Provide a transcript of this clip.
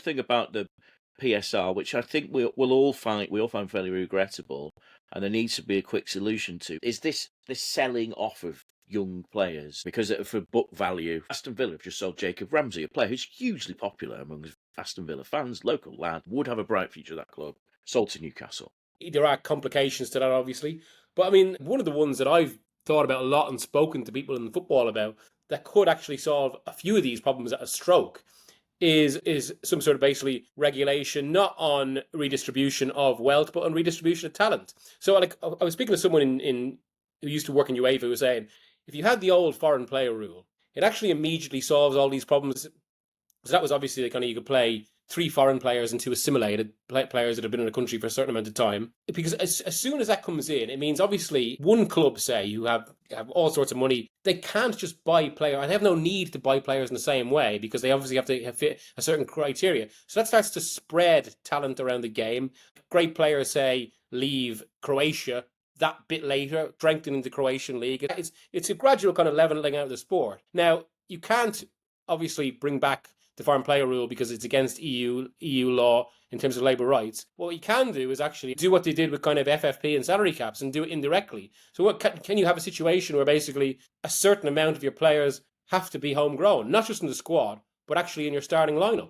thing about the PSR, which I think we all find fairly regrettable, and there needs to be a quick solution to, is this selling off of young players because for book value. Aston Villa have just sold Jacob Ramsey, a player who's hugely popular among Aston Villa fans, local lad, would have a bright future at that club. Sold to Newcastle. There are complications to that, obviously. But I mean, one of the ones that I've thought about a lot and spoken to people in football about that could actually solve a few of these problems at a stroke is some sort of basically regulation, not on redistribution of wealth, but on redistribution of talent. So, like, I was speaking to someone in who used to work in UEFA who was saying, if you had the old foreign player rule, it actually immediately solves all these problems. So that was obviously the kind of, you could play three foreign players and two assimilated players that have been in the country for a certain amount of time. Because as soon as that comes in, it means obviously one club, say, who have all sorts of money, they can't just buy players. They have no need to buy players in the same way because they obviously have to fit a certain criteria. So that starts to spread talent around the game. Great players, say, leave Croatia that bit later, strengthening the Croatian league. It's a gradual kind of leveling out of the sport. Now, you can't obviously bring back the foreign player rule because it's against EU law in terms of labour rights. What you can do is actually do what they did with kind of FFP and salary caps and do it indirectly. So what can you have a situation where basically a certain amount of your players have to be homegrown, not just in the squad, but actually in your starting lineup?